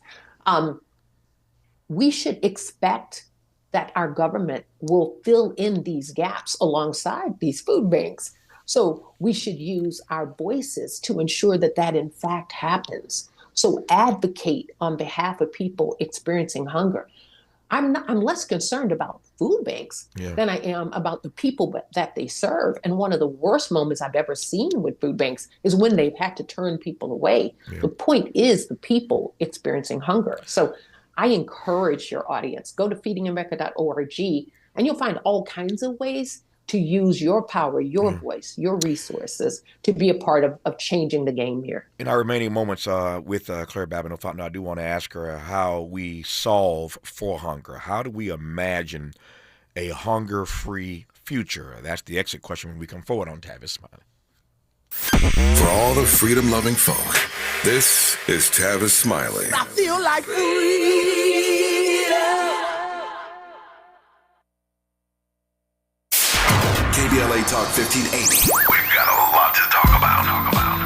We should expect that our government will fill in these gaps alongside these food banks. So we should use our voices to ensure that that in fact happens. So advocate on behalf of people experiencing hunger. I'm less concerned about food banks than I am about the people that they serve. And one of the worst moments I've ever seen with food banks is when they've had to turn people away. Yeah. The point is the people experiencing hunger. So I encourage your audience, go to feedingamerica.org, and you'll find all kinds of ways to use your power, your voice, your resources to be a part of changing the game here. In our remaining moments with Claire Babineaux-Fontenot, I do want to ask her how we solve for hunger. How do we imagine a hunger-free future? That's the exit question when we come forward on Tavis Smiley. For all the freedom-loving folk, this is Tavis Smiley. I feel like freedom. KBLA Talk 1580. We've got a lot to talk about.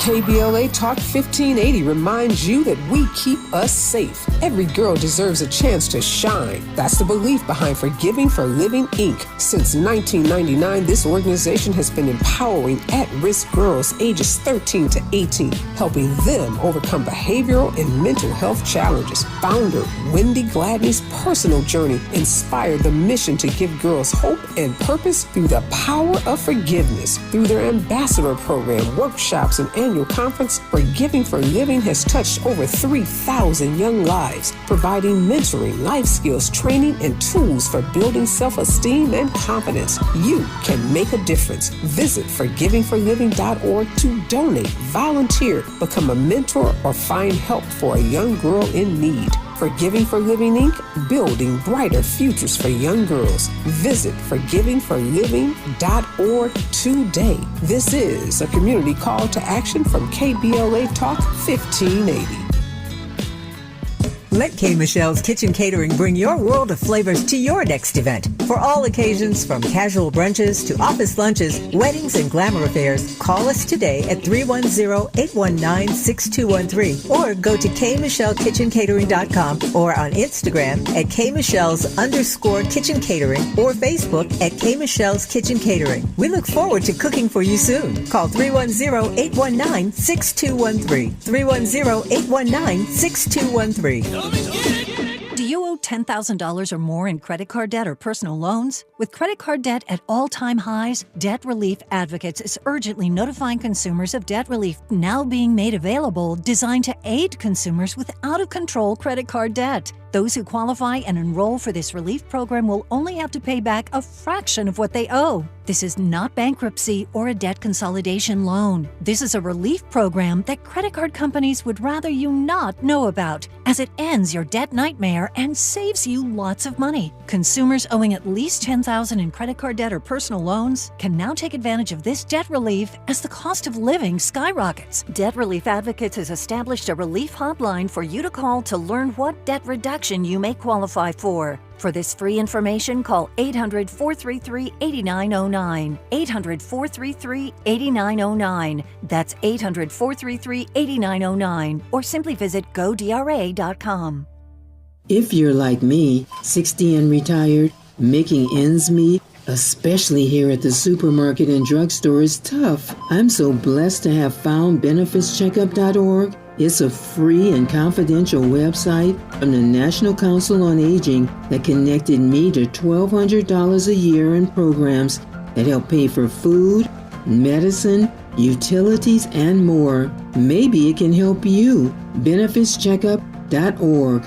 KBLA Talk 1580 reminds you that we keep us safe. Every girl deserves a chance to shine. That's the belief behind Forgiving for Living, Inc. Since 1999, this organization has been empowering at-risk girls ages 13 to 18, helping them overcome behavioral and mental health challenges. Founder Wendy Gladney's personal journey inspired the mission to give girls hope and purpose through the power of forgiveness. Through their ambassador program, workshops, and annual conference, Forgiving for Living has touched over 3,000 young lives, providing mentoring, life skills, training, and tools for building self-esteem and confidence. You can make a difference. Visit forgivingforliving.org to donate, volunteer, become a mentor, or find help for a young girl in need. Forgiving for Living, Inc., building brighter futures for young girls. Visit forgivingforliving.org today. This is a community call to action from KBLA Talk 1580. Let K. Michelle's Kitchen Catering bring your world of flavors to your next event. For all occasions, from casual brunches to office lunches, weddings, and glamour affairs, call us today at 310-819-6213 or go to kmichellekitchencatering.com or on Instagram at kmichelles_kitchen catering or Facebook at K. Michelle's Kitchen Catering. We look forward to cooking for you soon. Call 310-819-6213. 310-819-6213. Do you owe $10,000 or more in credit card debt or personal loans? With credit card debt at all-time highs, Debt Relief Advocates is urgently notifying consumers of debt relief now being made available, designed to aid consumers with out-of-control credit card debt. Those who qualify and enroll for this relief program will only have to pay back a fraction of what they owe. This is not bankruptcy or a debt consolidation loan. This is a relief program that credit card companies would rather you not know about, as it ends your debt nightmare and saves you lots of money. Consumers owing at least $10,000 in credit card debt or personal loans can now take advantage of this debt relief as the cost of living skyrockets. Debt Relief Advocates has established a relief hotline for you to call to learn what debt reduction you may qualify for. For this free information, call 800-433-8909. 800-433-8909. That's 800-433-8909. Or simply visit godra.com. If you're like me, 60 and retired, making ends meet, especially here at the supermarket and drugstore, is tough. I'm so blessed to have found benefitscheckup.org. It's a free and confidential website from the National Council on Aging that connected me to $1,200 a year in programs that help pay for food, medicine, utilities, and more. Maybe it can help you. benefitscheckup.org.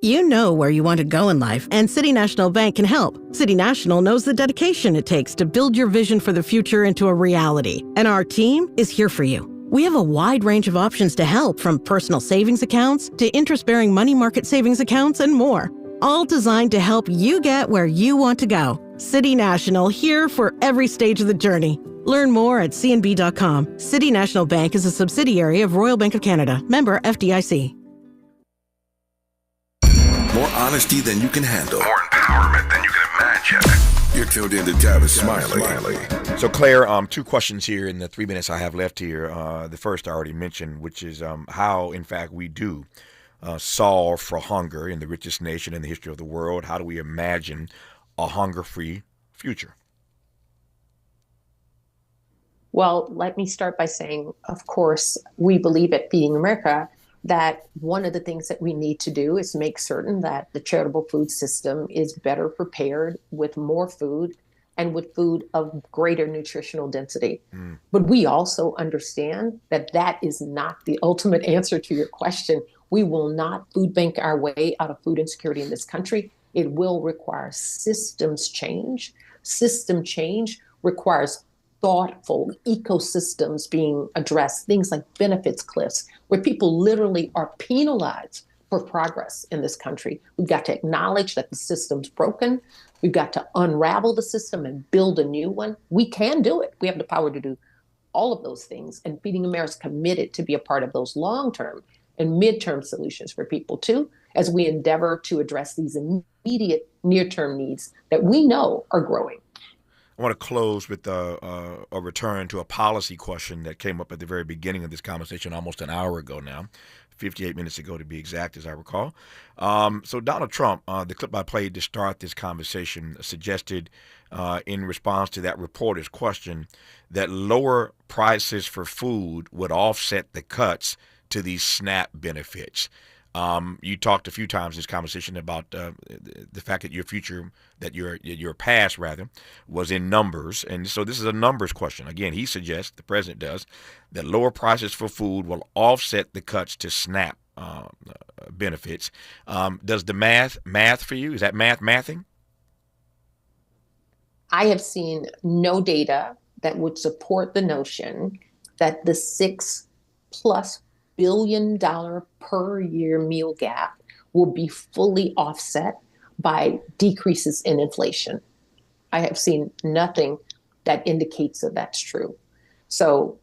You know where you want to go in life, and City National Bank can help. City National knows the dedication it takes to build your vision for the future into a reality, and our team is here for you. We have a wide range of options to help, from personal savings accounts to interest-bearing money market savings accounts and more, all designed to help you get where you want to go. City National, here for every stage of the journey. Learn more at cnb.com. City National Bank is a subsidiary of Royal Bank of Canada. Member FDIC. More honesty than you can handle. More empowerment than you can imagine. You're tuned in to Tavis Smiley. So, Claire, 2 questions here in the 3 minutes I have left here. The first I already mentioned, which is how, in fact, we do solve for hunger in the richest nation in the history of the world. How do we imagine a hunger-free future? Well, let me start by saying, of course, we believe at Feeding America that one of the things that we need to do is make certain that the charitable food system is better prepared with more food and with food of greater nutritional density. But we also understand that that is not the ultimate answer to your question. We will not food bank our way out of food insecurity in this country. It will require systems change. System change requires thoughtful ecosystems being addressed, things like benefits cliffs, where people literally are penalized for progress in this country. We've got to acknowledge that the system's broken. We've got to unravel the system and build a new one. We can do it. We have the power to do all of those things. And Feeding America is committed to be a part of those long-term and midterm solutions for people too, as we endeavor to address these immediate near-term needs that we know are growing. I want to close with a return to a policy question that came up at the very beginning of this conversation almost an hour ago now, 58 minutes ago to be exact, as I recall. So Donald Trump, the clip I played to start this conversation, suggested in response to that reporter's question that lower prices for food would offset the cuts to these SNAP benefits. You talked a few times in this conversation about the fact that your past rather was in numbers, and so this is a numbers question. Again, he suggests, the president does, that lower prices for food will offset the cuts to SNAP benefits. Does the math for you? Is that mathing? I have seen no data that would support the notion that the $6+ billion per year meal gap will be fully offset by decreases in inflation. I have seen nothing that indicates that that's true. So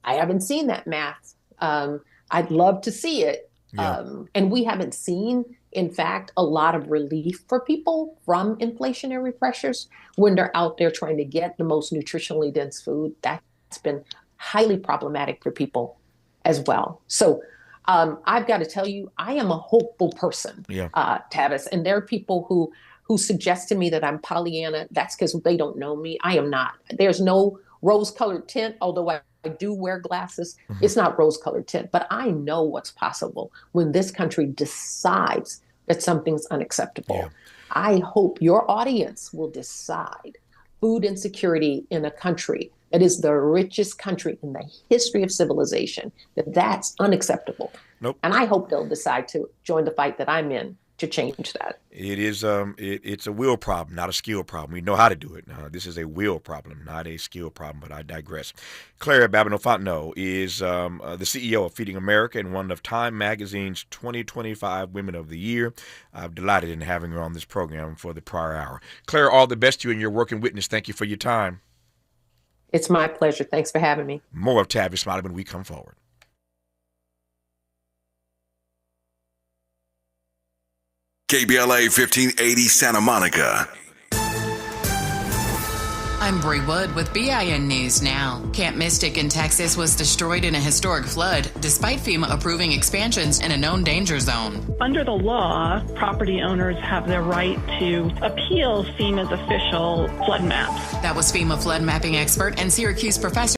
I haven't seen that math. I'd love to see it. Yeah. And we haven't seen, in fact, a lot of relief for people from inflationary pressures when they're out there trying to get the most nutritionally dense food. That's been highly problematic for people as well. So I've got to tell you, I am a hopeful person, Tavis. And there are people who suggest to me that I'm Pollyanna. That's because they don't know me. I am not. There's no rose-colored tint, although I do wear glasses. Mm-hmm. It's not rose-colored tint. But I know what's possible when this country decides that something's unacceptable. Yeah. I hope your audience will decide food insecurity in a country that is the richest country in the history of civilization, that's unacceptable. Nope. And I hope they'll decide to join the fight that I'm in to change that. It is it's a will problem, not a skill problem. We know how to do it. This is a will problem, not a skill problem, but I digress. Claire Babineaux-Fontenot is the CEO of Feeding America and one of Time Magazine's 2025 Women of the Year. I'm delighted in having her on this program for the prior hour. Claire, all the best to you and your working witness. Thank you for your time. It's my pleasure. Thanks for having me. More of Tavis Smiley when we come forward. KBLA 1580 Santa Monica. I'm Bree Wood with BIN News Now. Camp Mystic in Texas was destroyed in a historic flood, despite FEMA approving expansions in a known danger zone. Under the law, property owners have the right to appeal FEMA's official flood maps. That was FEMA flood mapping expert and Syracuse professor